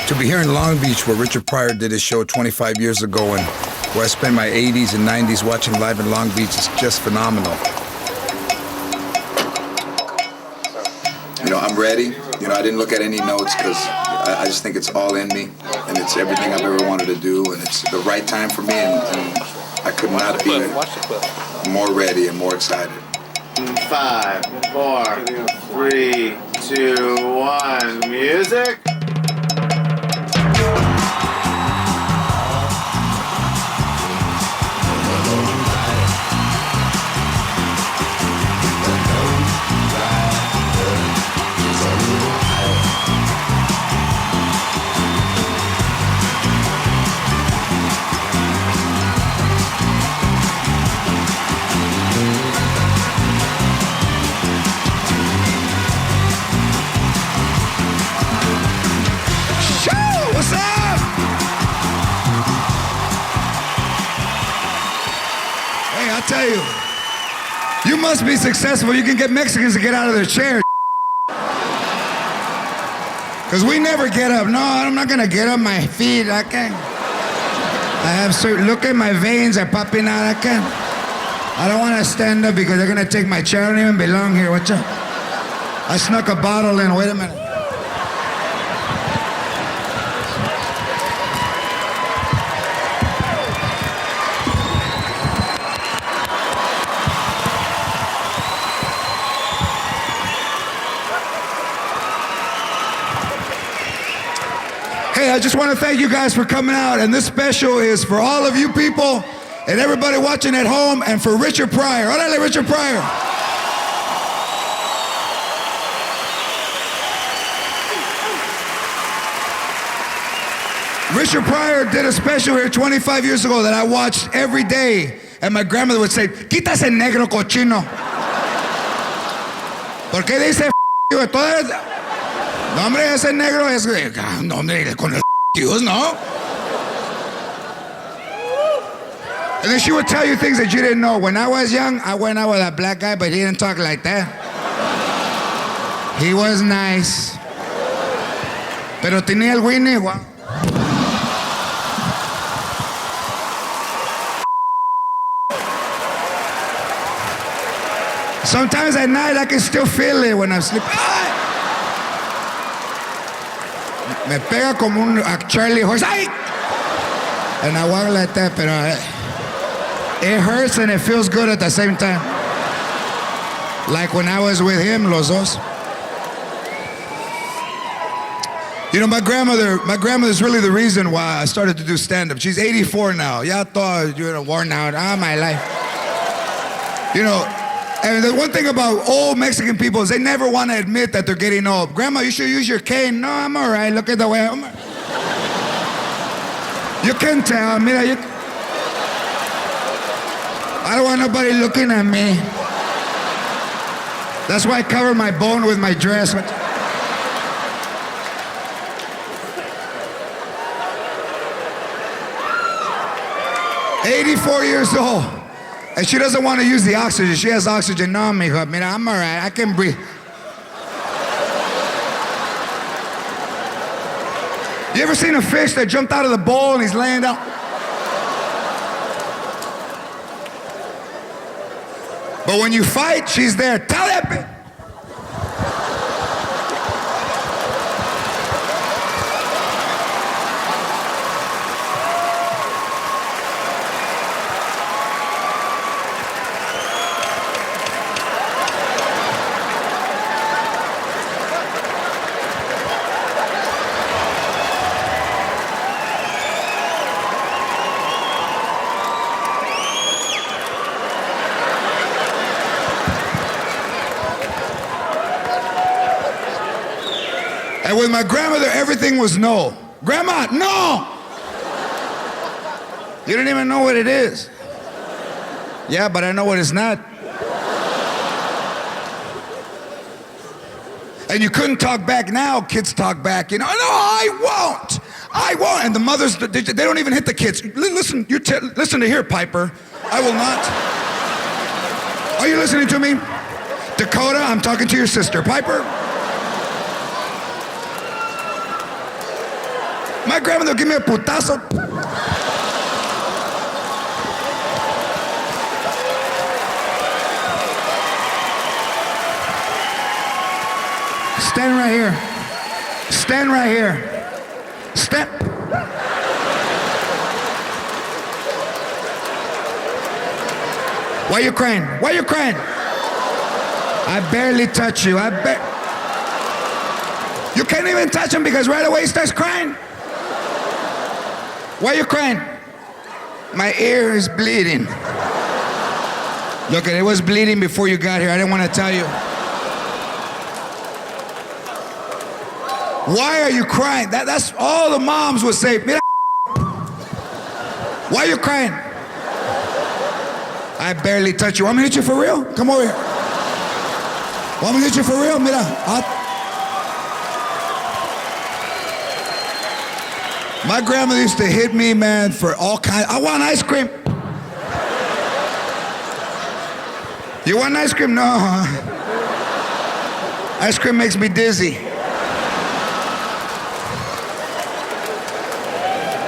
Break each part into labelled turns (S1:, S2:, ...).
S1: To be here in Long Beach where Richard Pryor did his show 25 years ago and where I spent my 80s and 90s watching live in Long Beach is just phenomenal. You know, I'm ready. You know, I didn't look at any notes because I just think it's all in me and it's everything I've ever wanted to do and it's the right time for me and I could not be more ready and more excited.
S2: 5, 4, 3, 2, 1, music.
S1: I tell you, you must be successful. You can get Mexicans to get out of their chairs. Because we never get up. No, I'm not going to get up my feet. I can't. I have certain, look at my veins are popping out. I can't. I don't want to stand up because they're going to take my chair. I don't even belong here. Watch out. I snuck a bottle in. Wait a minute. Hey, I just want to thank you guys for coming out, and this special is for all of you people and everybody watching at home, and for Richard Pryor. Órale, Richard Pryor. Richard Pryor did a special here 25 years ago that I watched every day, and my grandmother would say, "Quita ese negro cochino." ¿Por qué dice f***? No, hombre, ese negro es... No, hombre, con el Dios, no? And then she would tell you things that you didn't know. When I was young, I went out with a black guy, but he didn't talk like that. He was nice. Pero tenía el Winnie, wow. Sometimes at night, I can still feel it when I'm sleeping. Me pega como un Charlie horse. ¡Ay! And I walk like that, pero it hurts and it feels good at the same time. Like when I was with him, los dos. You know, my grandmother's really the reason why I started to do stand-up. She's 84 now. Ya todo, worn out. My life. You know, and the one thing about old Mexican people is they never want to admit that they're getting old. Grandma, you should use your cane. No, I'm all right. Look at the way I'm... You can tell. Mira, I don't want nobody looking at me. That's why I cover my bone with my dress. 84 years old. And she doesn't want to use the oxygen. She has oxygen. No, mijo. Mira, I'm all right. I can breathe. You ever seen a fish that jumped out of the bowl and he's laying down? But when you fight, she's there. Tell that bitch. And with my grandmother, everything was no. Grandma, no! You don't even know what it is. Yeah, but I know what it's not. And you couldn't talk back. Now kids talk back, you know. No, I won't. And the mothers, they don't even hit the kids. Listen, listen to here, Piper. I will not. Are you listening to me? Dakota, I'm talking to your sister. Piper? My grandmother would give me a putazo. Stand right here. Stand right here. Stand. Why you crying? Why you crying? I barely touch you. You can't even touch him because right away he starts crying. Why you crying? My ear is bleeding. Look, it was bleeding before you got here. I didn't want to tell you. Why are you crying? That's all the moms would say. Mira. Why are you crying? I barely touch you. Want me to hit you for real? Come over here. Want me to hit you for real? Mira. My grandmother used to hit me, man, for all kinds. I want ice cream. You want ice cream? No, huh? Ice cream makes me dizzy.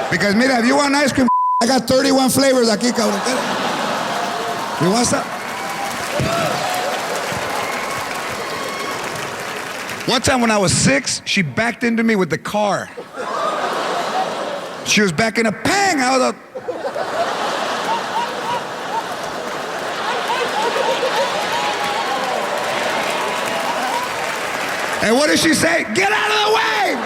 S1: Because, mira, if you want ice cream, I got 31 flavors aquí, cabrón. You want some? One time when I was 6, she backed into me with the car. She was backing a pang. I was like, and what did she say? Get out of the way!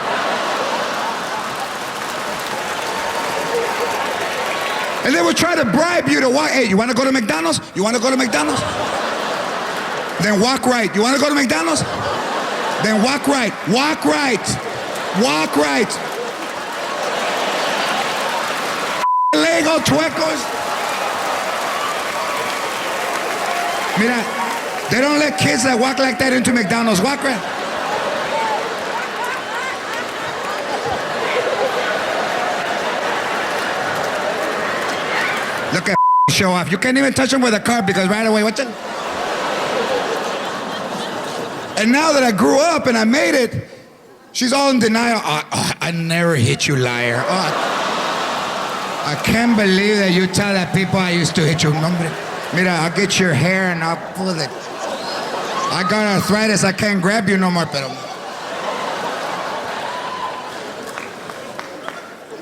S1: And they would try to bribe you to walk. Hey, you want to go to McDonald's? You want to go to McDonald's? Then walk right. You want to go to McDonald's? Then walk right. Walk right. Walk right. Lego chuecos. Mira, they don't let kids that walk like that into McDonald's. Walk right. Look at show off. You can't even touch them with a car because right away, what's it? And now that I grew up and I made it, she's all in denial. I never hit you, liar. I can't believe that you tell that people I used to hit you. Mira, I'll get your hair and I'll pull it. I got arthritis. I can't grab you no more, pero.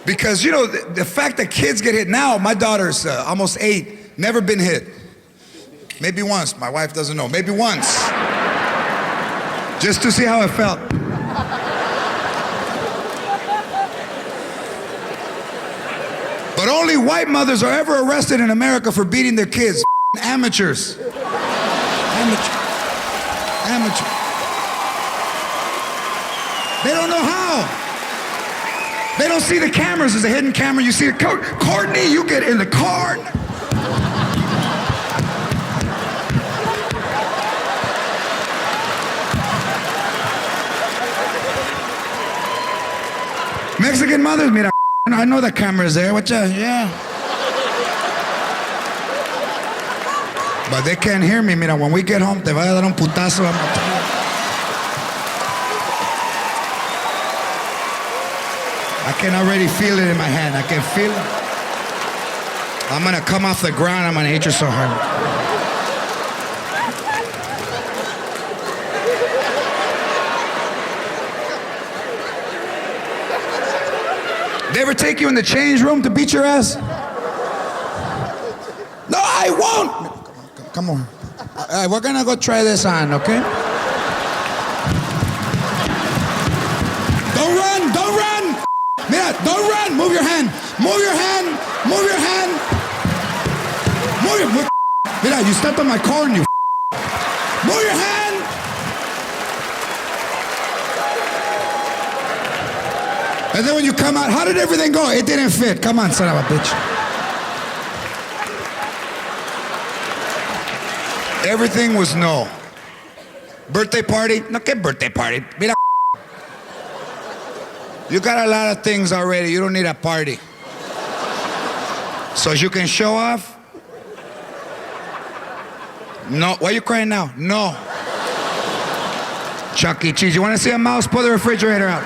S1: Because, you know, the fact that kids get hit now, my daughter's almost 8, never been hit. Maybe once. My wife doesn't know. Maybe once. Just to see how it felt. But only white mothers are ever arrested in America for beating their kids. Amateurs. Amateur. They don't know how. They don't see the cameras. There's a hidden camera. You see the Courtney, you get in the car. Mexican mothers, mira, I know the camera's there. What's that? Yeah. But they can't hear me. Mira, when we get home, te va a dar un putazo. I can already feel it in my hand. I can feel it. I'm gonna come off the ground. I'm gonna hit you so hard. They ever take you in the change room to beat your ass? No, I won't. Come on. All right, we're gonna go try this on, okay? Don't run, don't run. Mira, don't run. Move your hand. Move your hand. Move your hand. Move. Mira, you stepped on my corn, you. Move your hand. And then when you come out, how did everything go? It didn't fit. Come on, son of a bitch. Everything was no. Birthday party? No, ¿qué birthday party? Mira. You got a lot of things already. You don't need a party. So you can show off? No. Why are you crying now? No. Chuck E. Cheese. You want to see a mouse? Pull the refrigerator out.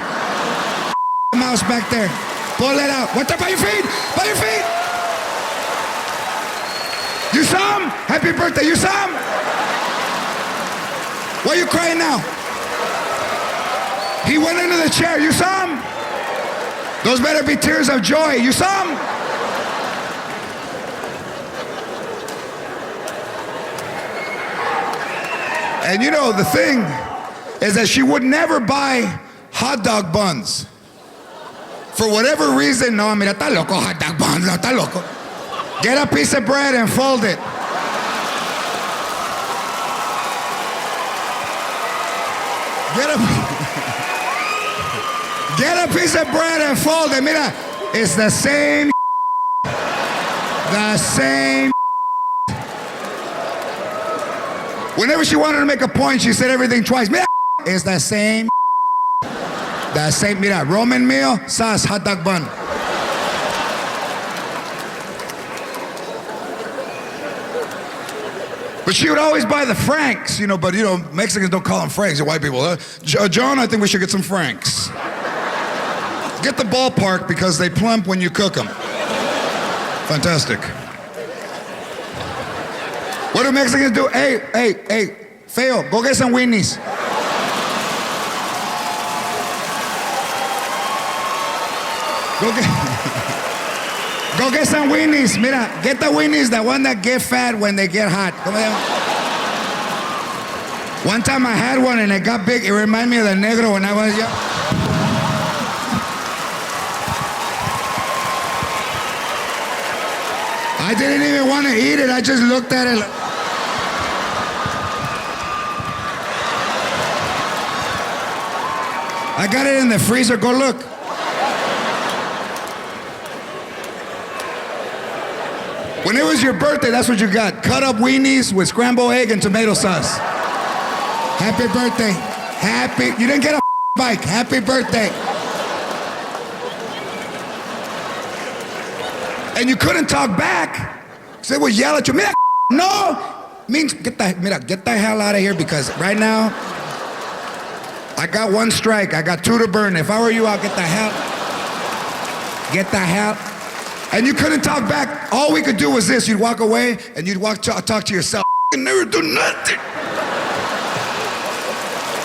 S1: Mouse back there. Pull it out. What the? By your feet. By your feet. You saw him? Happy birthday. You saw him? Why are you crying now? He went into the chair. You saw him? Those better be tears of joy. You saw him? And you know, the thing is that she would never buy hot dog buns. For whatever reason, no, mira, está loco, hot dog buns, no, está loco. Get a piece of bread and fold it. Get a piece of bread and fold it. Mira, it's the same. The same. Whenever she wanted to make a point, she said everything twice. Mira, it's the same. The same. Mira, Roman meal, sauce, hot dog bun. But she would always buy the Franks, you know, but, you know, Mexicans don't call them Franks, they're white people. John, I think we should get some Franks. Get the ballpark because they plump when you cook them. Fantastic. What do Mexicans do? Hey, feo, go get some weenies. Go get some weenies. Mira, get the weenies, the one that get fat when they get hot. One time I had one and it got big. It reminded me of the negro when I was young. I didn't even want to eat it. I just looked at it. I got it in the freezer. Go look. When it was your birthday, that's what you got. Cut up weenies with scrambled egg and tomato sauce. Happy birthday. You didn't get a bike. Happy birthday. And you couldn't talk back. They would yell at you. Mira, no. Means get the hell out of here because right now, I got one strike. I got two to burn. If I were you, I'll get the hell. And you couldn't talk back. All we could do was this. You'd walk away and you'd talk to yourself. I never do nothing.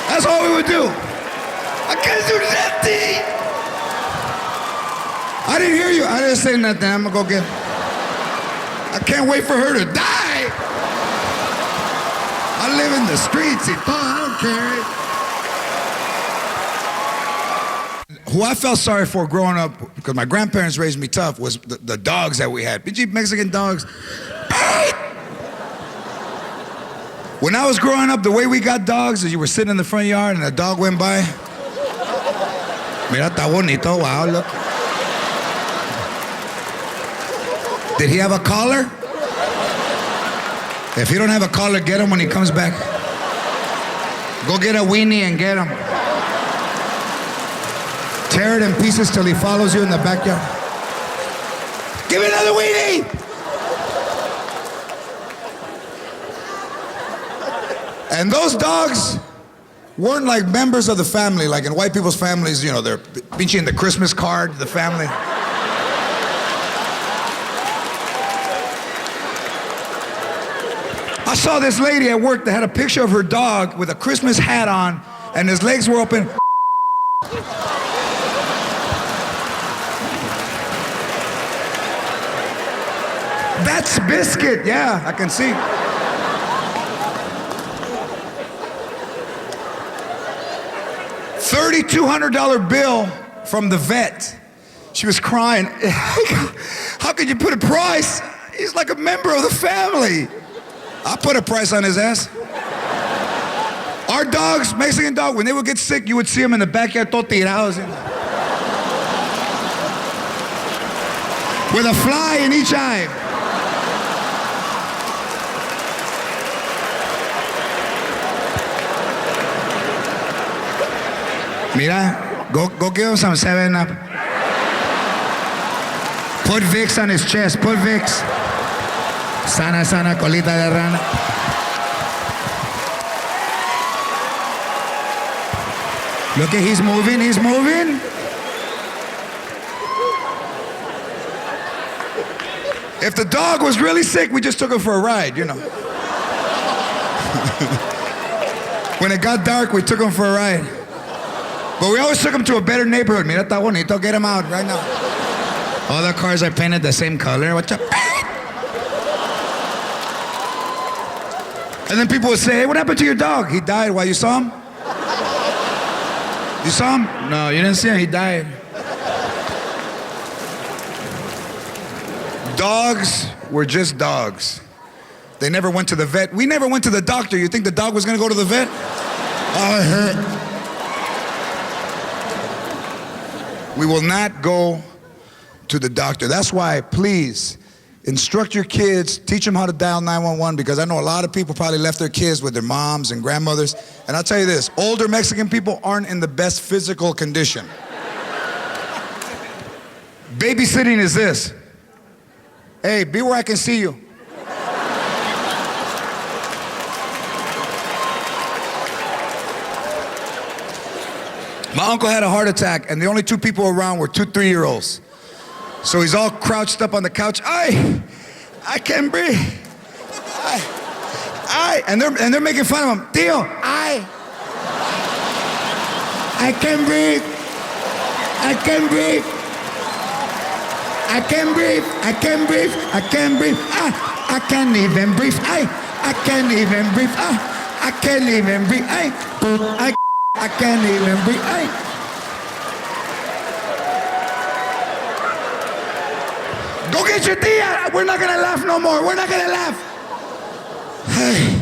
S1: That's all we would do. I can't do nothing. I didn't hear you. I didn't say nothing. I'm gonna go get. I can't wait for her to die. I live in the streets. I don't care. Who I felt sorry for growing up, because my grandparents raised me tough, was the dogs that we had. PG Mexican dogs. When I was growing up, the way we got dogs is you were sitting in the front yard and a dog went by. Mira, está bonito. Wow, look. Did he have a collar? If he don't have a collar, get him when he comes back. Go get a weenie and get him. Tear it in pieces till he follows you in the backyard. Give me another weenie! And those dogs weren't like members of the family, like in white people's families, you know, they're pinching the Christmas card, the family. I saw this lady at work that had a picture of her dog with a Christmas hat on and his legs were open. That's Biscuit, yeah, I can see. $3,200 bill from the vet. She was crying. How could you put a price? He's like a member of the family. I put a price on his ass. Our dogs, Mexican dog, when they would get sick, you would see them in the backyard, todo tirados. With a fly in each eye. Mira, go give him some 7-Up. Put Vicks on his chest, put Vicks. Sana, sana, colita de rana. Look at, he's moving. If the dog was really sick, we just took him for a ride, you know. When it got dark, we took him for a ride. But we always took him to a better neighborhood. Mira, está bonito, get him out right now. All the cars are painted the same color. What's up? And then people would say, hey, what happened to your dog? He died. Why, you saw him? You saw him? No, you didn't see him. He died. Dogs were just dogs. They never went to the vet. We never went to the doctor. You think the dog was going to go to the vet? Oh, it hurt. We will not go to the doctor. That's why, please, instruct your kids, teach them how to dial 911, because I know a lot of people probably left their kids with their moms and grandmothers. And I'll tell you this, older Mexican people aren't in the best physical condition. Babysitting is this. Hey, be where I can see you. My uncle had a heart attack, and the only two people around were 2 3-year-olds. So he's all crouched up on the couch. I can't breathe. And they're making fun of him. Tío, I can't breathe. I can't breathe. I can't breathe. I can't breathe. I can't breathe. I can't even breathe. I can't even breathe. I can't even breathe. I can't even breathe. Go get your tia. We're not gonna laugh no more. We're not gonna laugh. Hey,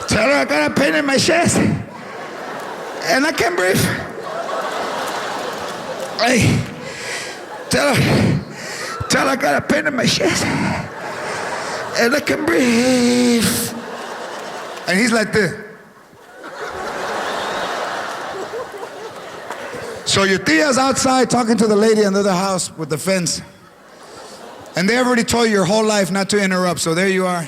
S1: tell her I got a pain in my chest and I can't breathe. Hey, tell her I got a pain in my chest and I can breathe. And he's like this. So your tia's outside talking to the lady in the other house with the fence. And they already told you your whole life not to interrupt, so there you are.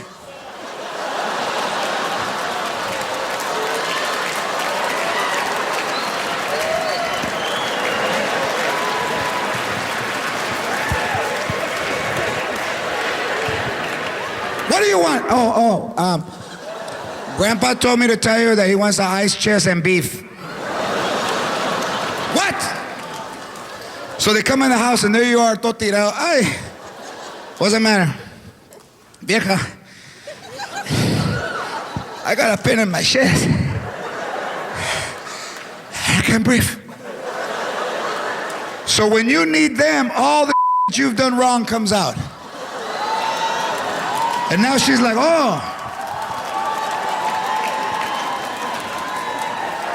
S1: What do you want? Grandpa told me to tell you that he wants an ice chest and beef. What? So they come in the house and there you are, todo tirado. Ay, what's the matter? Vieja, I got a pain in my chest. I can't breathe. So when you need them, all the you've done wrong comes out. And now she's like, oh,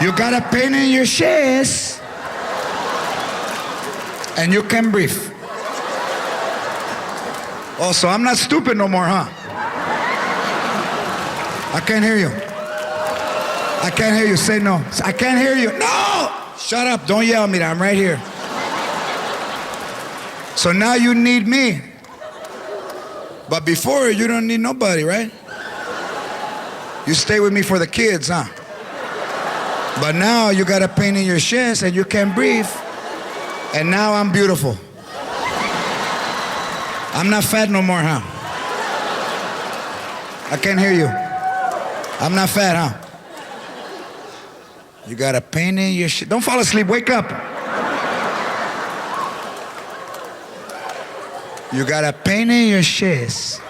S1: you got a pain in your chest and you can breathe. Oh, so I'm not stupid no more, huh? I can't hear you. I can't hear you. Say no. I can't hear you. No! Shut up. Don't yell at me. I'm right here. So now you need me. But before, you don't need nobody, right? You stay with me for the kids, huh? But now you got a pain in your chest and you can't breathe. And now I'm beautiful. I'm not fat no more, huh? I can't hear you. I'm not fat, huh? You got a pain in your chest. Don't fall asleep. Wake up. You got a pain in your chest.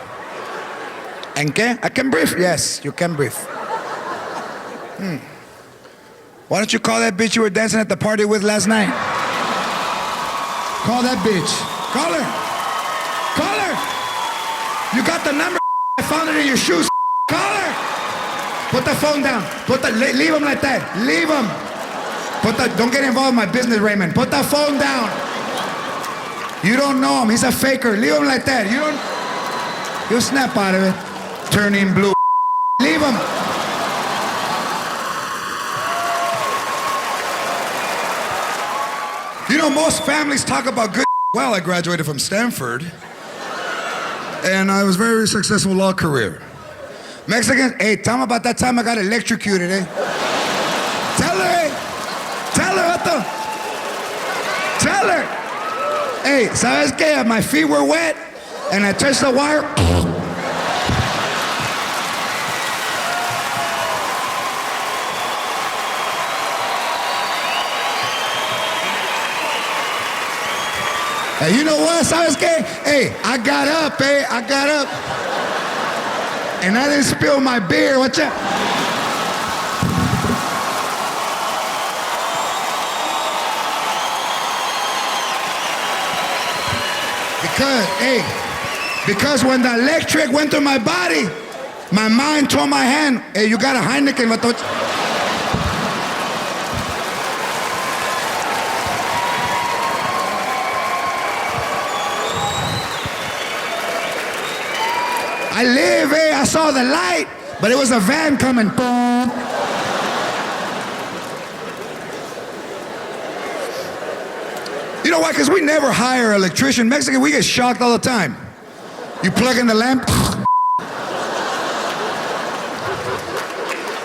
S1: And can I can breathe? Yes, you can breathe. Why don't you call that bitch you were dancing at the party with last night? Call that bitch. Call her. Call her. You got the number. I found it in your shoes. Call her. Put the phone down. Leave him like that. Leave him. Don't get involved in my business, Raymond. Put the phone down. You don't know him. He's a faker. Leave him like that. You'll snap out of it. Turning blue. Leave him. You know, most families talk about good. Well, I graduated from Stanford. And I was a very successful law career. Mexicans, hey, tell me about that time I got electrocuted, eh? Tell her, eh? Tell her, Otto. Tell her. Hey, ¿sabes qué? My feet were wet. and I touch the wire. Hey, you know what? ¿Sabes qué? Hey, I got up, I got up. And I didn't spill my beer. Watch out. Because when the electric went through my body, my mind told my hand, hey, you got a Heineken, vato. I live, I saw the light, but it was a van coming. You know why? Because we never hire an electrician. Mexican, we get shocked all the time. You plug in the lamp.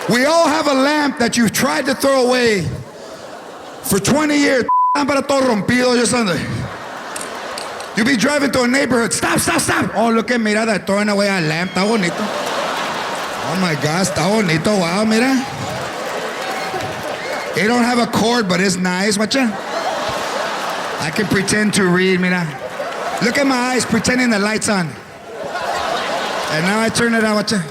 S1: We all have a lamp that you've tried to throw away for 20 years. Lámpara todo rompido, just on the... You be driving to a neighborhood. Stop, stop, stop. Oh, look at mira, they're throwing away a lamp. Está bonito. Oh my God, está bonito. Wow, mira. It don't have a cord, but it's nice. Watch out. I can pretend to read, mira. Look at my eyes pretending the light's on. And now I turn it on, watch out.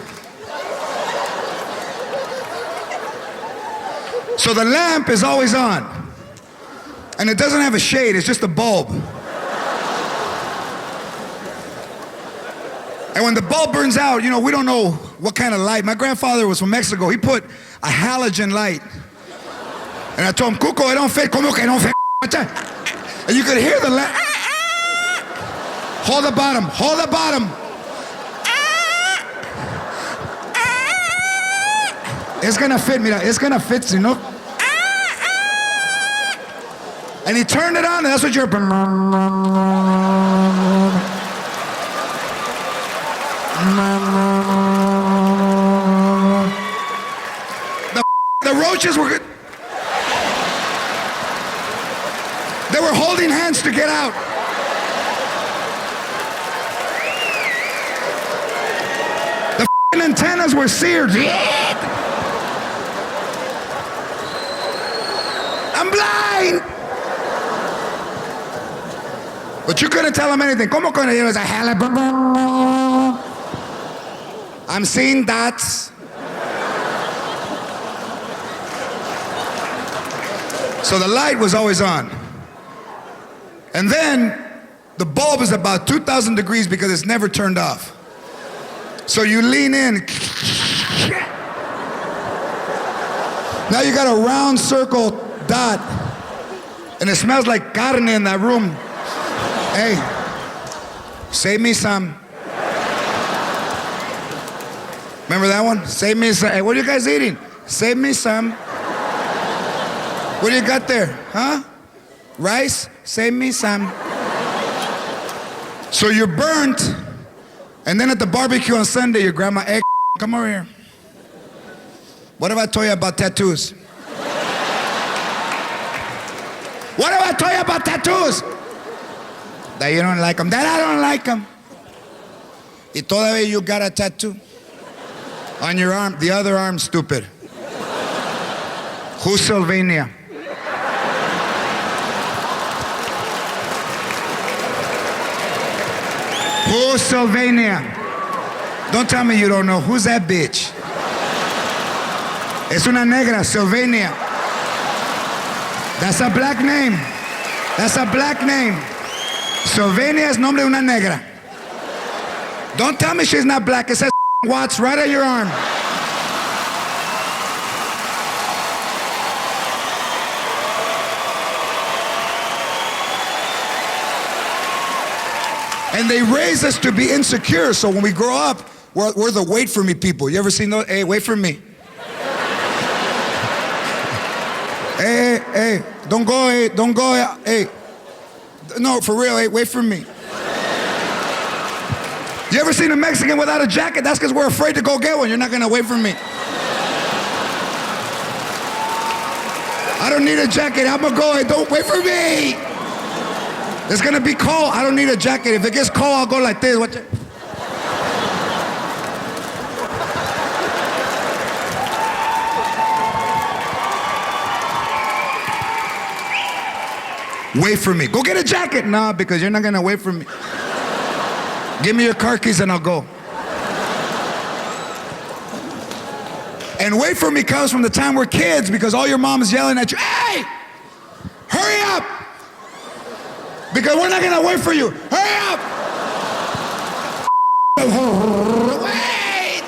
S1: So the lamp is always on. And it doesn't have a shade, it's just a bulb. And when the bulb burns out, you know, we don't know what kind of light. My grandfather was from Mexico. He put a halogen light. And I told him, Cuco, it don't fit. ¿Cómo que no fit? And you could hear the lamp. Hold the bottom, hold the bottom. It's gonna fit, mira, it's gonna fit, you know. And he turned it on, and that's what you're... The roaches were good. They were holding hands to get out. The antennas were seared. I'm blind. But you couldn't tell him anything. ¿Cómo con ellos? I'm seeing dots. So the light was always on. And then the bulb is about 2,000 degrees because it's never turned off. So you lean in. Now you got a round circle dot. And it smells like carne in that room. Hey, save me some. Remember that one? Save me some. Hey, what are you guys eating? Save me some. What do you got there? Huh? Rice? Save me some. So you're burnt, and then at the barbecue on Sunday, your grandma, hey, come over here. What if I told you about tattoos? What if I told you about tattoos? That you don't like them. That I don't like them. Y todavía you got a tattoo on your arm, the other arm, stupid. Who's Sylvania? Who's Sylvania? Don't tell me you don't know. Who's that bitch? Es una negra, Sylvania. That's a black name. That's a black name. Sylvania es nombre de una negra. Don't tell me she's not black. It says Watts right on your arm. And they raise us to be insecure, so when we grow up, we're the wait for me people. You ever seen those? Hey, wait for me. Hey, don't go, hey. No, for real, hey, wait for me. You ever seen a Mexican without a jacket? That's because we're afraid to go get one. You're not gonna wait for me. I don't need a jacket, I'm gonna go, hey, don't wait for me. It's gonna be cold. I don't need a jacket. If it gets cold, I'll go like this. Watch it. Wait for me. Go get a jacket. Nah, because you're not gonna wait for me. Give me your car keys and I'll go. And wait for me comes from the time we're kids because all your mom is yelling at you, hey, hurry up. Because we're not gonna wait for you. Hurry up. Wait.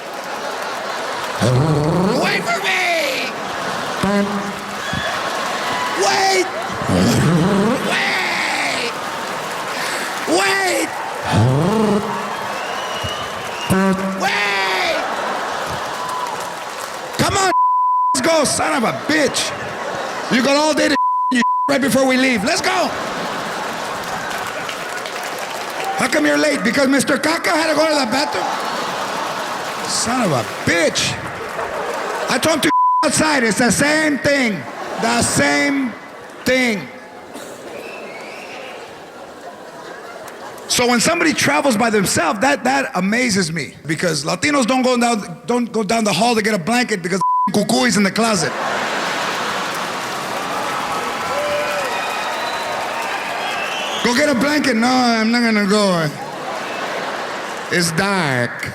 S1: Wait for me. Wait. Wait. Wait. Come on, let's go, son of a bitch. You got all day to you right before we leave. Let's go. How come you're late? Because Mr. Kaka had to go to the bathroom? Son of a bitch. I told him to outside. It's the same thing. The same thing. So when somebody travels by themselves, that amazes me because Latinos don't go down the hall to get a blanket because cuckoo is in the closet. Go get a blanket. No, I'm not gonna go. It's dark.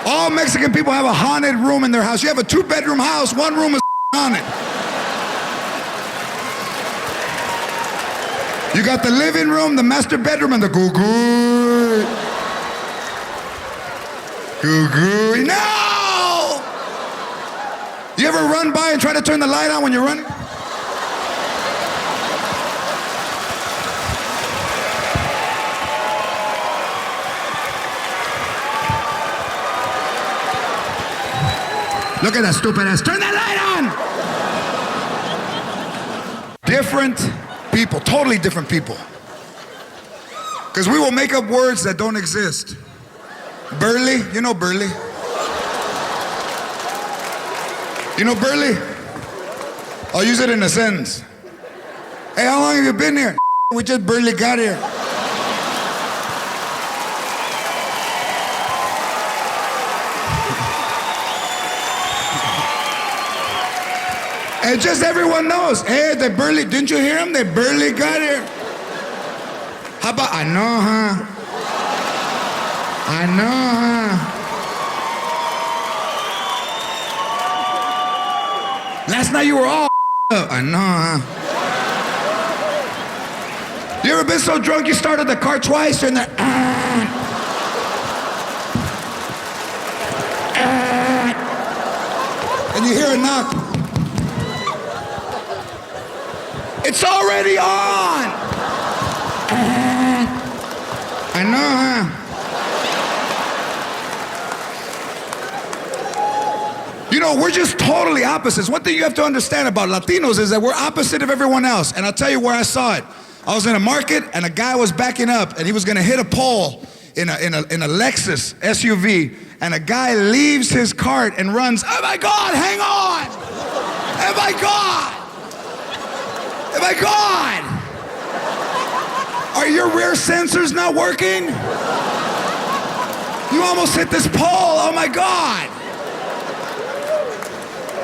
S1: All Mexican people have a haunted room in their house. You have a 2-bedroom house, one room is haunted. You got the living room, the master bedroom, and the goo-goo. Goo-goo. No! You ever run by and try to turn the light on when you're running? Look at that stupid ass. Turn that light on! Different people, totally different people. Because we will make up words that don't exist. Burly, you know burly. You know burly? I'll use it in a sentence. Hey, how long have you been here? We just barely got here. And just everyone knows, hey, they barely, didn't you hear them? They barely got here. How about, I know, huh? I know, huh? Last night you were all up. I know, huh? You ever been so drunk you started the car twice? You're in there, and you hear a knock. It's already on. I know, huh? You know, we're just totally opposites. One thing you have to understand about Latinos is that we're opposite of everyone else. And I'll tell you where I saw it. I was in a market and a guy was backing up and he was gonna hit a pole in a Lexus SUV, and a guy leaves his cart and runs, oh my God, hang on! Oh my God! Oh my God! Are your rear sensors not working? You almost hit this pole, oh my God!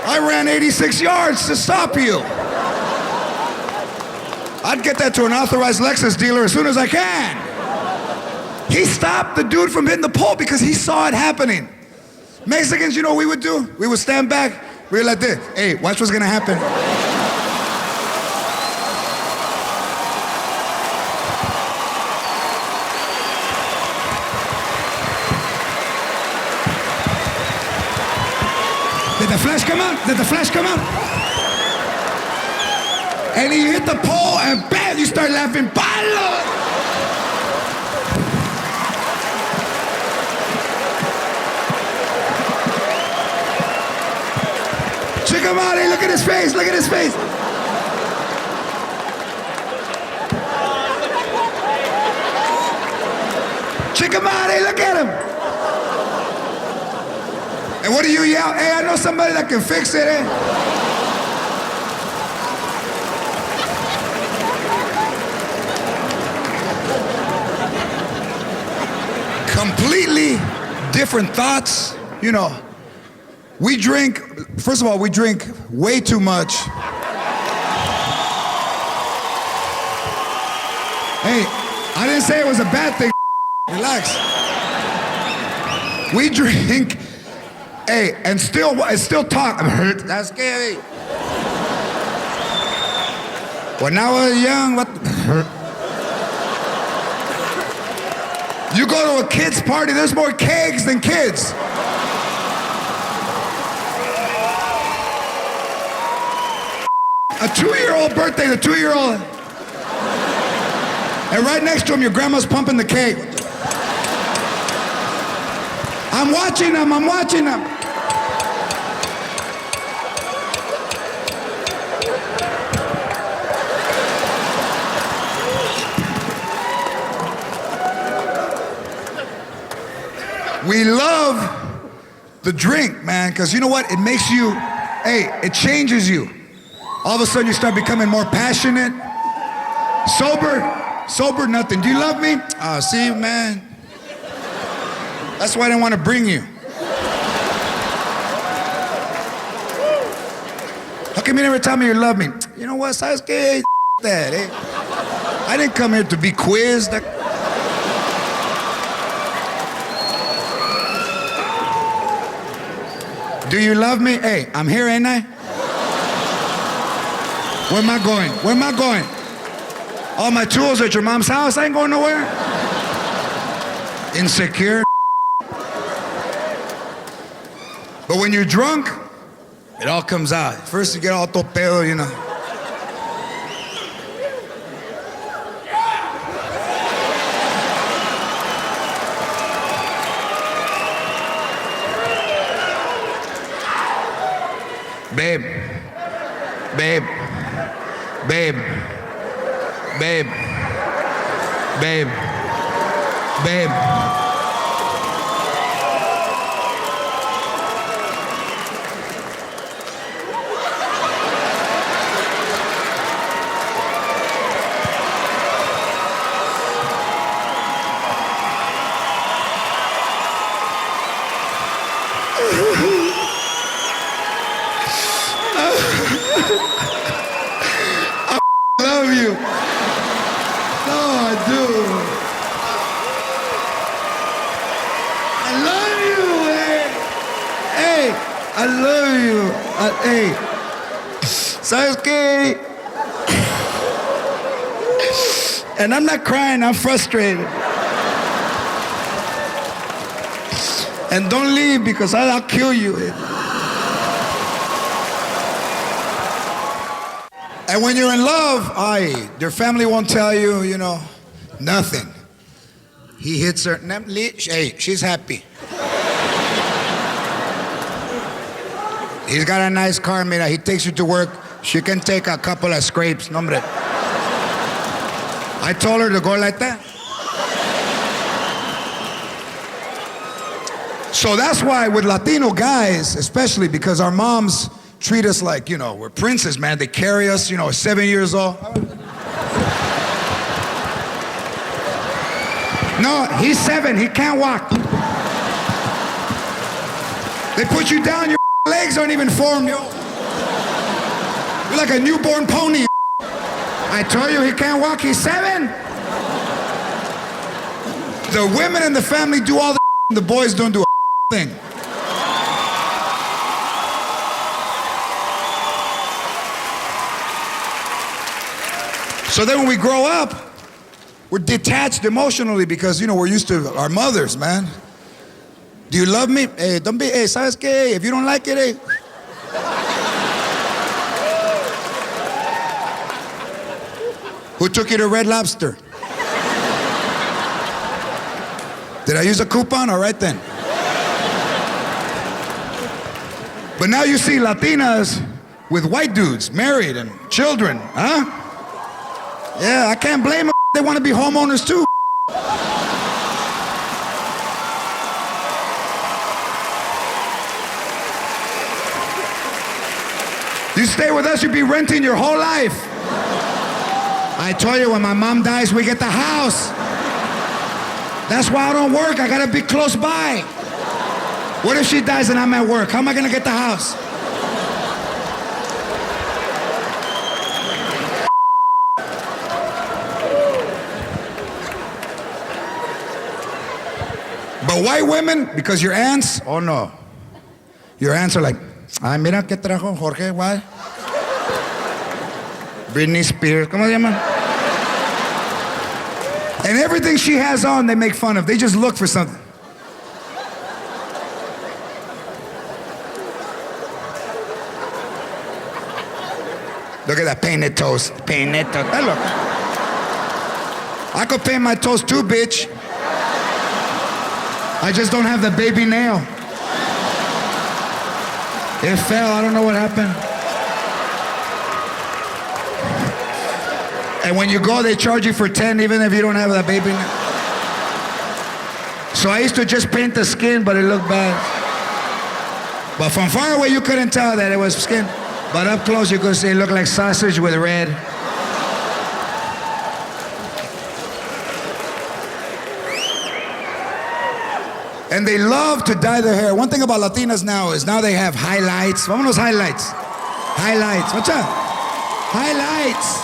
S1: I ran 86 yards to stop you. I'd get that to an authorized Lexus dealer as soon as I can. He stopped the dude from hitting the pole because he saw it happening. Mexicans, you know what we would do? We would stand back, we were like this, hey, watch what's gonna happen. Did the flash come out? Did the flash come out? And he hit the pole and bam, you start laughing. Palo! Check him out, hey, look at his face, look at his face. Check him out, hey, look at him. And what do you yell? Hey, I know somebody that can fix it, eh? completely different thoughts. You know, we drink, first of all, we drink way too much. Hey, I didn't say it was a bad thing. Relax. We drink, hey, and still talk. That's scary. When I was young, what? You go to a kid's party, there's more kegs than kids. A 2-year-old birthday, the 2-year-old. And right next to him, your grandma's pumping the keg. I'm watching them. We love the drink, man, because you know what? It makes you, hey, it changes you. All of a sudden, you start becoming more passionate. Sober, nothing. Do you love me? Oh, see, man. That's why I didn't want to bring you. How come you never tell me you love me? You know what, Sasuke? That, eh? I didn't come here to be quizzed. Do you love me? Hey, I'm here, ain't I? Where am I going? All my tools at your mom's house? I ain't going nowhere. Insecure. But when you're drunk, it all comes out. First you get all topeo, you know. Babe. Love you. No, I do. I love you, hey. Hey, I love you. Hey, Sasuke. And I'm not crying, I'm frustrated. And don't leave because I'll kill you. And when you're in love, your family won't tell you, you know, nothing. He hits her, hey, she's happy. He's got a nice car, mira, he takes you to work, she can take a couple of scrapes, no hombre. I told her to go like that. So that's why with Latino guys, especially because our moms treat us like, you know, we're princes, man. They carry us, you know, 7 years old. No, he's 7, he can't walk. They put you down, your legs aren't even formed, yo. You're like a newborn pony. I told you he can't walk, he's 7. The women in the family do all the boys don't do a thing. So then when we grow up, we're detached emotionally because, you know, we're used to our mothers, man. Do you love me? Hey, don't be, hey, ¿sabes qué? If you don't like it, hey. Who took you to Red Lobster? Did I use a coupon? All right then. But now you see Latinas with white dudes, married and children, huh? Yeah, I can't blame them. They want to be homeowners too. You stay with us, you'll be renting your whole life. I told you when my mom dies, we get the house. That's why I don't work. I gotta be close by. What if she dies and I'm at work? How am I gonna get the house? But white women, because your aunts, oh no. Your aunts are like, ay, mira qué trajo Jorge, why? Britney Spears, ¿cómo se llama? And everything she has on, they make fun of. They just look for something. Look at that painted toes. Painted toes. Hey, look. I could paint my toes too, bitch. I just don't have the baby nail. It fell. I don't know what happened. And when you go, they charge you for 10 even if you don't have the baby nail. So I used to just paint the skin, but it looked bad. But from far away, you couldn't tell that it was skin. But up close, you could see it looked like sausage with red. And they love to dye their hair. One thing about Latinas now is now they have highlights. Vámonos highlights. Highlights. What's up? Highlights.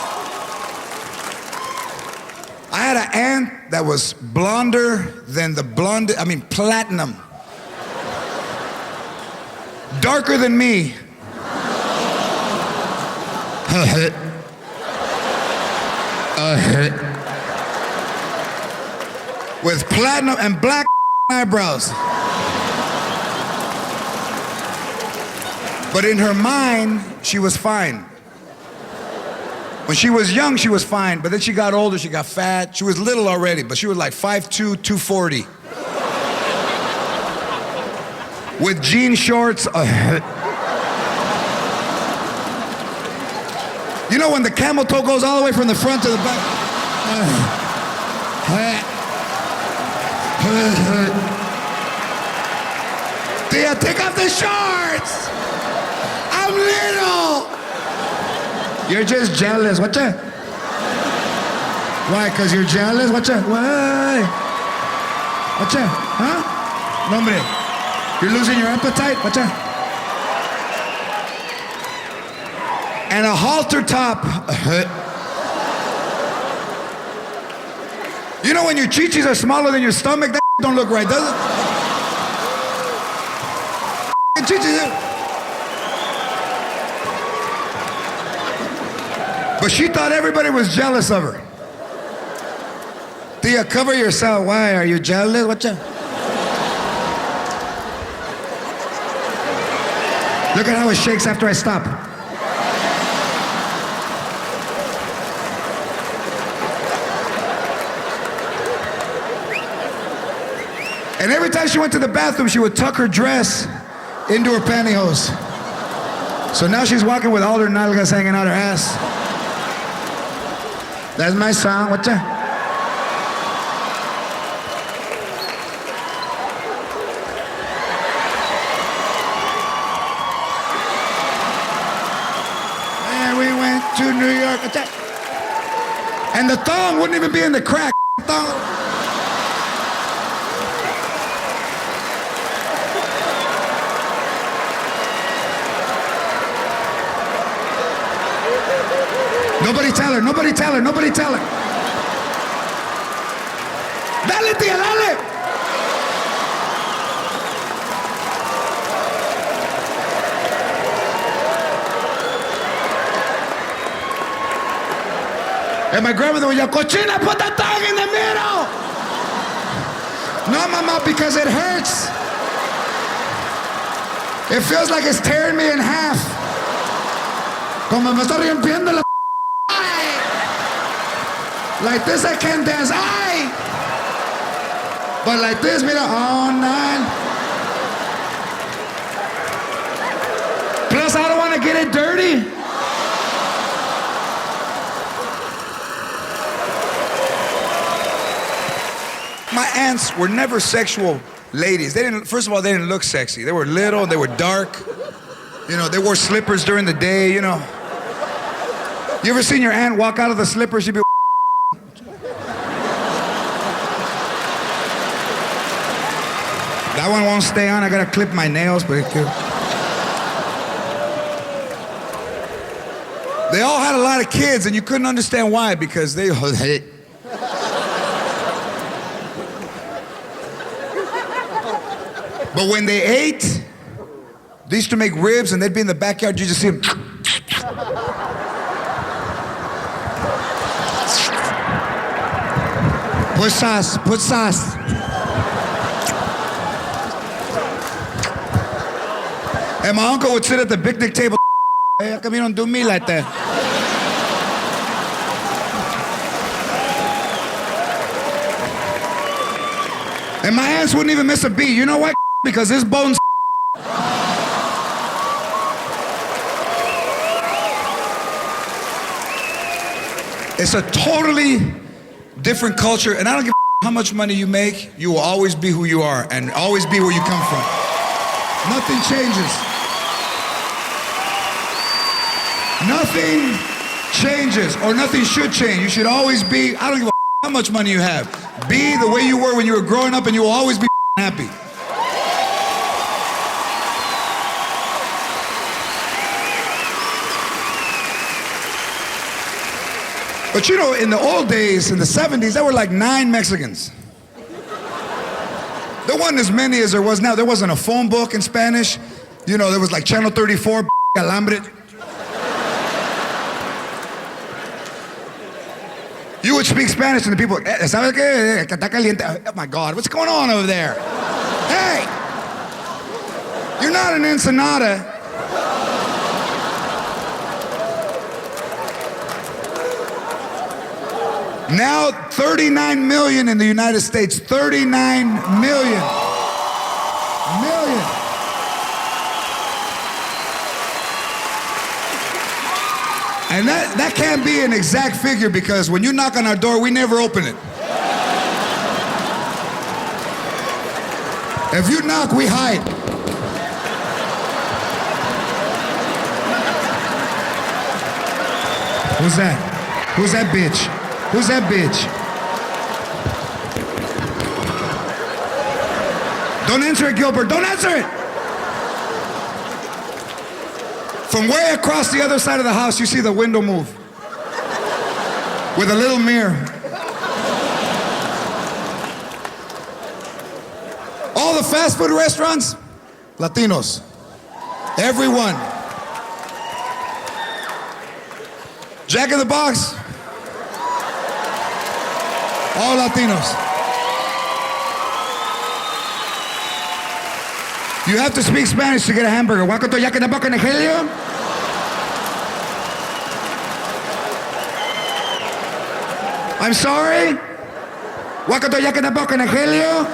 S1: I had an aunt that was blonder than platinum. Darker than me. With platinum and black eyebrows. But in her mind, she was fine. When she was young, she was fine, but then she got older, she got fat. She was little already, but she was like 5'2", 240. With jean shorts. You know when the camel toe goes all the way from the front to the back? Tia, take off the shorts! I'm little! You're just jealous. What's that? Why? Because you're jealous? What's that? Why? What's that? Huh? No, hombre. You're losing your appetite? What's that? And a halter top. You know when your chichis are smaller than your stomach? That don't look right, does it? Chichis. But she thought everybody was jealous of her. Tia, cover yourself. Why? Are you jealous? What's up? Look at how it shakes after I stop. And every time she went to the bathroom, she would tuck her dress into her pantyhose. So now she's walking with all her nalgas hanging out her ass. That's my song. What's that? And we went to New York. What's that? And the thong wouldn't even be in the crack. Thong. Nobody tell her, nobody tell her, nobody tell her. Dale, tía, dale. And my grandmother would yell, Cochina, put that thong in the middle. No, mama, because it hurts. It feels like it's tearing me in half. Como me está rompiendo la. Like this I can't dance, aye! But like this, mira, all night. Plus I don't want to get it dirty. My aunts were never sexual ladies. First of all, they didn't look sexy. They were little, they were dark. You know, they wore slippers during the day, you know. You ever seen your aunt walk out of the slippers? She'd be That one won't stay on. I gotta clip my nails, but it could. They all had a lot of kids, and you couldn't understand why, because they. But when they ate, they used to make ribs, and they'd be in the backyard. You just see them. Put sauce, put sauce. And my uncle would sit at the picnic table. Hey, how come you don't do me like that? And my aunts wouldn't even miss a beat. You know why? Because his bones. It's a totally different culture, and I don't give a how much money you make, you will always be who you are and always be where you come from. Nothing changes. Nothing changes, or nothing should change. You should always be, I don't give a how much money you have. Be the way you were when you were growing up, and you will always be happy. But you know, in the old days, in the 70s, there were like 9 Mexicans. There wasn't as many as there was now. There wasn't a phone book in Spanish. You know, there was like Channel 34, Alambre. You would speak Spanish and the people, ¿sabes qué? Que está caliente. Oh my God, what's going on over there? Hey, you're not an ensenada. Now 39 million in the United States. 39 million. And that can't be an exact figure, because when you knock on our door, we never open it. If you knock, we hide. Who's that? Who's that bitch? Who's that bitch? Don't answer it, Gilbert. Don't answer it. From way across the other side of the house, you see the window move with a little mirror. All the fast food restaurants, Latinos. Everyone. Jack in the Box, all Latinos. You have to speak Spanish to get a hamburger. ¿Cuánto Jack in the Box en Egelio? I'm sorry? ¿Cuánto Jack in the Box en Egelio?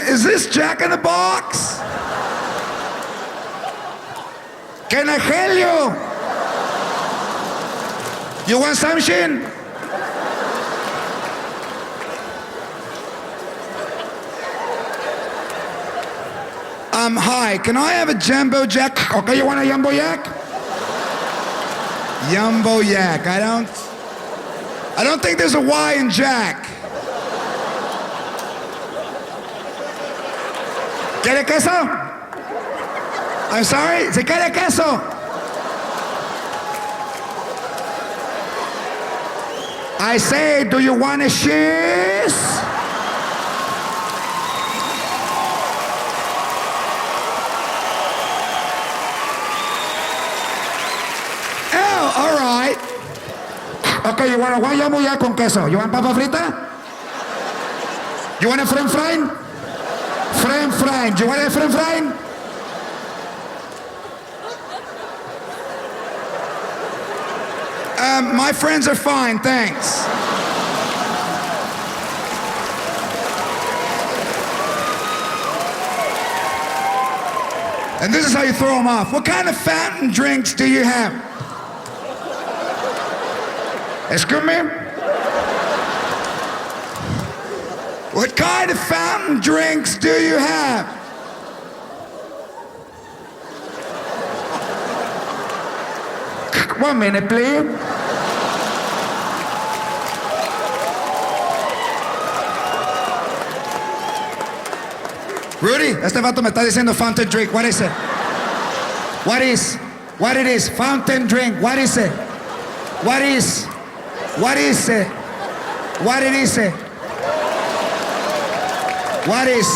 S1: Is this Jack in the Box? ¿Qué en Egelio? You want something? Hi, can I have a Jumbo Jack? Okay, you want a Jumbo Jack? Jumbo Jack. I don't think there's a Y in Jack. ¿Quiere queso? I'm sorry? ¿Se quiere queso? I say, do you want a cheese? All right. Okay, you want a guayabo con queso? You want papa frita? You want a french fry? French fry. Do you want a french fry? My friends are fine, thanks. And this is how you throw them off. What kind of fountain drinks do you have? Excuse me? What kind of fountain drinks do you have? One minute, please. Rudy, este vato me está diciendo fountain drink. What is it? What is? What it is? Fountain drink. What is it? What is? What is it? What it is it? What is?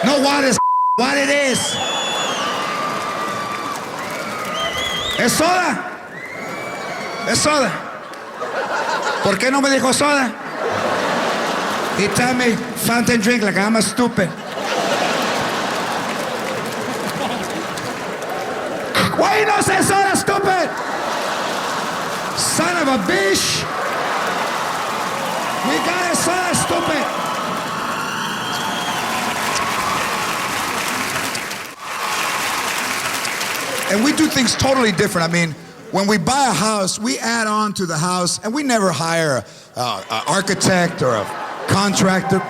S1: No, what is? What it is? Es soda. Es soda. ¿Por qué no me dijo soda? He tell me fountain drink like I'm a stupid. Why you no say soda, stupid? Son of a bitch. We got a soda, stupid. And we do things totally different. I mean, when we buy a house, we add on to the house, and we never hire an architect or a contractor.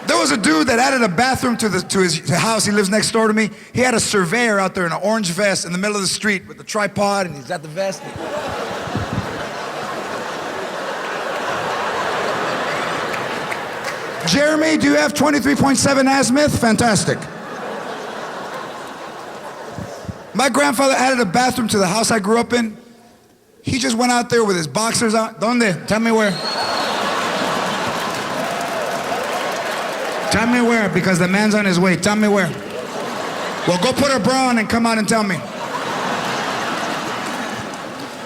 S1: There was a dude that added a bathroom to his house. He lives next door to me. He had a surveyor out there in an orange vest in the middle of the street with a tripod, and he's got the vest. Jeremy, do you have 23.7 azimuth? Fantastic. My grandfather added a bathroom to the house I grew up in. He just went out there with his boxers on. ¿Dónde? Tell me where. Tell me where, because the man's on his way. Tell me where. Well, go put a bra on and come out and tell me.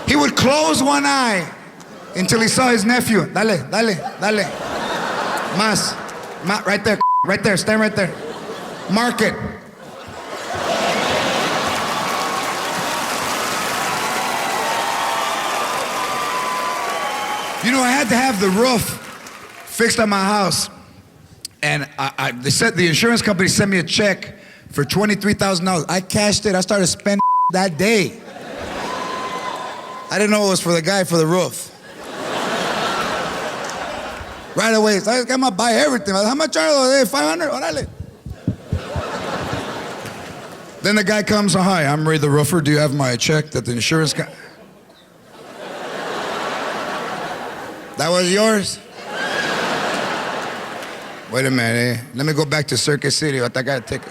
S1: He would close one eye until he saw his nephew. Dale, dale, dale. Mas. Right there, right there, stand right there. Mark it. You know, I had to have the roof fixed on my house. And they said the insurance company sent me a check for $23,000. I cashed it. I started spending that day. I didn't know it was for the guy for the roof. Right away, so I'm gonna buy everything. How much are those? 500? Orale. Then the guy comes, hi, I'm Ray the roofer. Do you have my check that the insurance guy? That was yours? Wait a minute, let me go back to Circuit City. I got a ticket.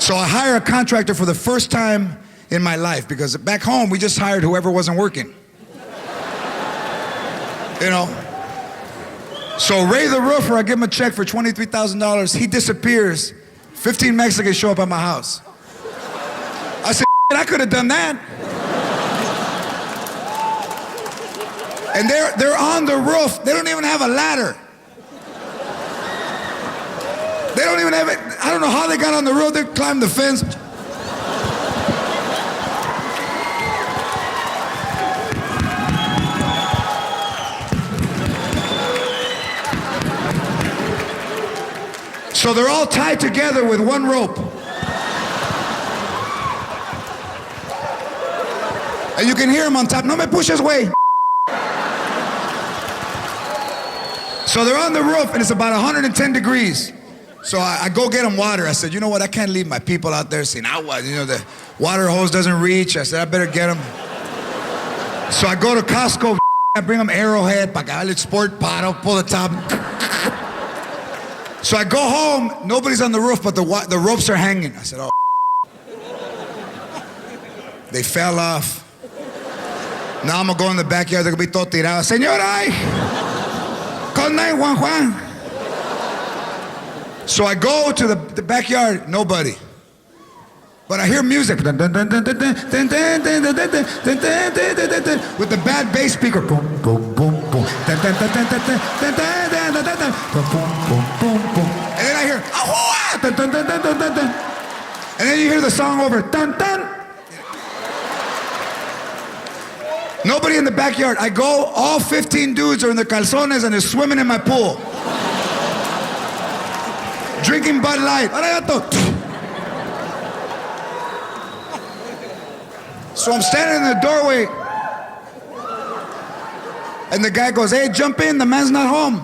S1: So I hire a contractor for the first time in my life because back home, we just hired whoever wasn't working. You know? So Ray the roofer, I give him a check for $23,000. He disappears. 15 Mexicans show up at my house. I said, I could have done that. And they're on the roof. They don't even have a ladder. They don't even have it. I don't know how they got on the roof. They climbed the fence. So they're all tied together with one rope. And you can hear them on top. No me pushes, way. So they're on the roof, and it's about 110 degrees. So I go get them water. I said, you know what? I can't leave my people out there saying, the water hose doesn't reach. I said, I better get them. So I go to Costco. I bring them Arrowhead, Pagale Sport Bottle, pull the top. So I go home. Nobody's on the roof, but the ropes are hanging. I said, oh. They fell off. Now I'm going to go in the backyard. They're going to be todo tirado. Señora, con Juan Juan. So I go to the backyard, nobody. But I hear music. With the bad bass speaker. Boom, boom, boom, boom. And then I hear, and then you hear the song over. Nobody in the backyard. I go, all 15 dudes are in their calzones and they're swimming in my pool. Drinking Bud Light. So I'm standing in the doorway, and the guy goes, hey, jump in, the man's not home.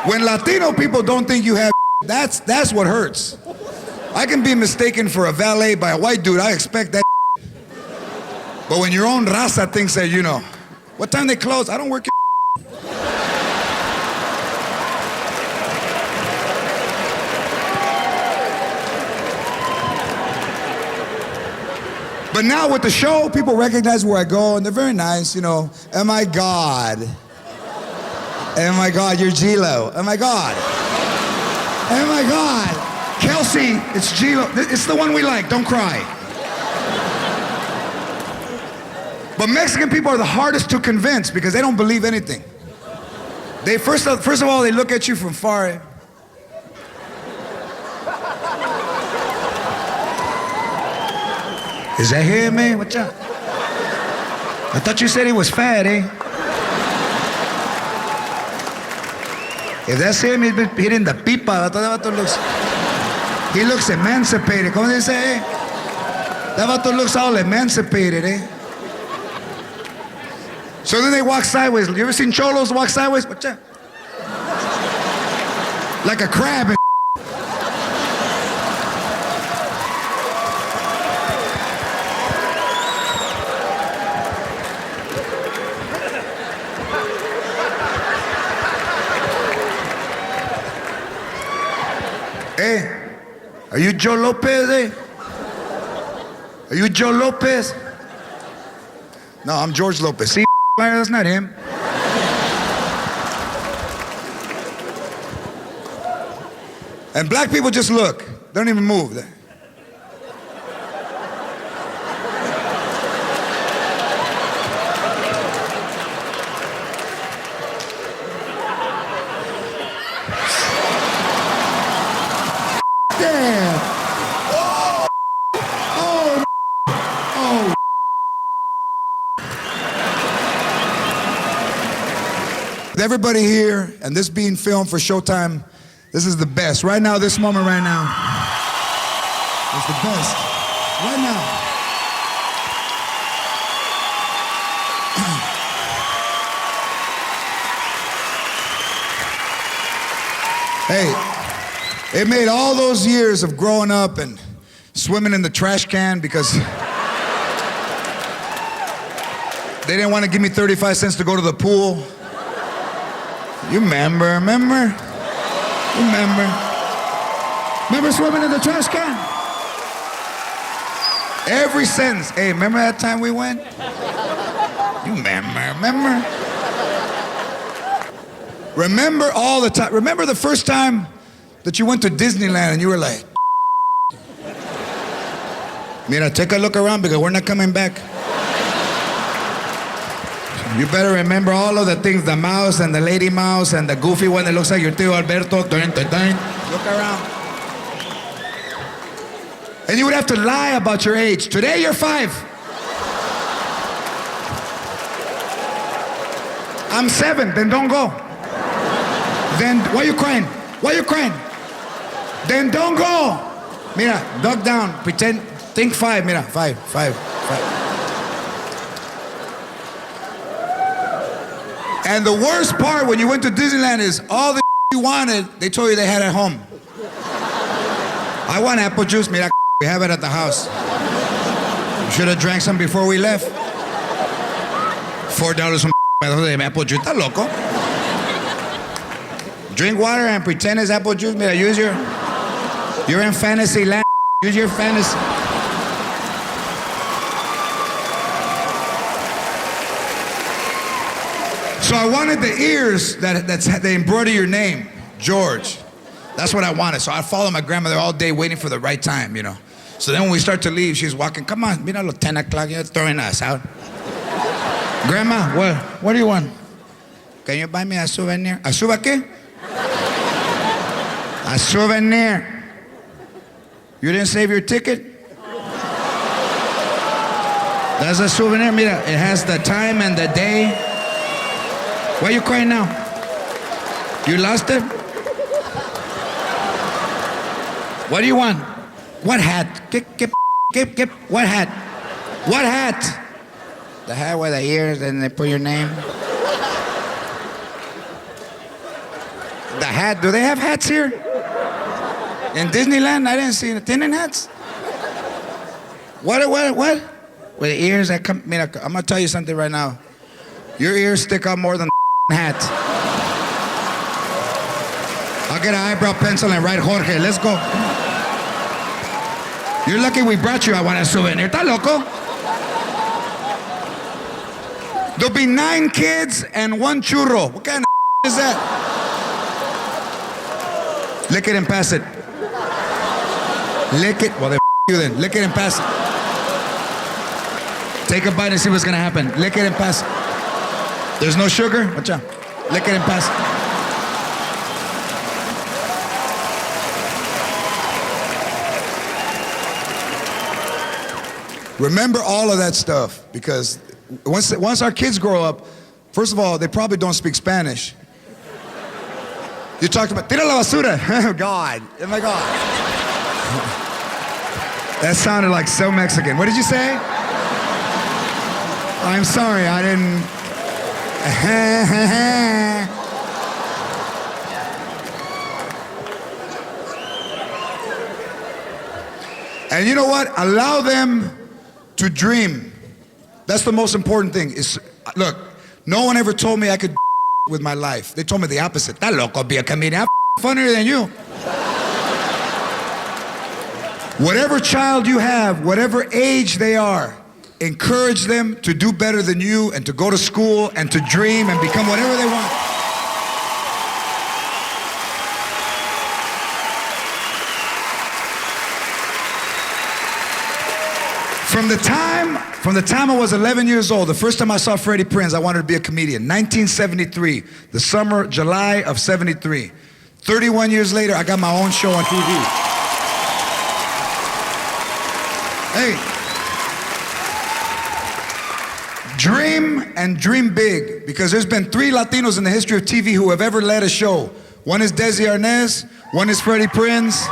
S1: When Latino people don't think you have, That's what hurts. I can be mistaken for a valet by a white dude. I expect that. But when your own raza thinks that, what time they close? I don't work. But now with the show, people recognize where I go, and they're very nice, Oh my God. Oh my God, you're G-Lo. Oh my God. Oh my God. Kelsey, it's G-Lo. It's the one we like, don't cry. But Mexican people are the hardest to convince because they don't believe anything. They first of all, they look at you from far. Is that him, man? What's up? I thought you said he was fat, eh? If that's him, he's been hitting the pipa. He looks emancipated. ¿Cómo se dice, eh? That vato looks all emancipated, eh? So then they walk sideways. You ever seen cholos walk sideways? What's that? Like a crab and Hey, are you Joe Lopez, eh? Are you Joe Lopez? No, I'm George Lopez. See, that's not him. And black people just look. They don't even move. Damn. Oh. Oh. Oh. With everybody here, and this being filmed for Showtime, this is the best. Right now, this moment right now is the best. Right now. Hey, it made all those years of growing up and swimming in the trash can because they didn't want to give me 35 cents to go to the pool. You remember? Remember swimming in the trash can? Every sentence. Hey, remember that time we went? You remember? Remember all the time. Remember the first time that you went to Disneyland and you were like, Mira, take a look around because we're not coming back. You better remember all of the things, the mouse and the lady mouse and the goofy one that looks like your tío Alberto. Look around. And you would have to lie about your age. Today you're 5. I'm 7, then don't go. Then why are you crying? Why are you crying? Then don't go. Mira, duck down, pretend, think 5, mira, 5. And the worst part when you went to Disneyland is all the you wanted, they told you they had at home. I want apple juice, mira, we have it at the house. You should have drank some before we left. $4 de apple juice, está loco. Drink water and pretend it's apple juice, mira, you're in fantasy land, use your fantasy. So I wanted the ears that they embroider your name, George. That's what I wanted. So I followed my grandmother all day waiting for the right time, So then when we start to leave, she's walking, come on, mira, 10 o'clock, you're throwing us out. Grandma, what do you want? Can you buy me a souvenir? ¿A suba qué? A souvenir. You didn't save your ticket? That's a souvenir, mira, it has the time and the day. Why are you crying now? You lost it? What do you want? What hat? What hat? What hat? The hat with the ears and they put your name? The hat, do they have hats here? In Disneyland, I didn't see any tinning hats. What? With the ears that come, mira, I'm gonna tell you something right now. Your ears stick out more than the hat. I'll get an eyebrow pencil and write Jorge. Let's go. You're lucky we brought you. I want a souvenir. ¿Está loco? There'll be 9 kids and 1 churro. What kind of is that? Lick it and pass it. Lick it. Well, then you then. Lick it and pass it. Take a bite and see what's gonna happen. Lick it and pass it. There's no sugar? Watch out. Lick it and pass it. Remember all of that stuff, because once our kids grow up, first of all, they probably don't speak Spanish. You talked about, tira la basura. Oh, God. Oh, my God. That sounded like so Mexican. What did you say? I'm sorry, I didn't. And you know what? Allow them to dream. That's the most important thing. Look, no one ever told me I could with my life. They told me the opposite. That loco, be a comedian. I'm funnier than you. Whatever child you have, whatever age they are, encourage them to do better than you and to go to school and to dream and become whatever they want. From the time I was 11 years old, the first time I saw Freddie Prinze, I wanted to be a comedian. 1973, the summer, July of 73. 31 years later, I got my own show on TV. Hey, dream and dream big, because there's been 3 Latinos in the history of TV who have ever led a show. One is Desi Arnaz, one is Freddie Prinze,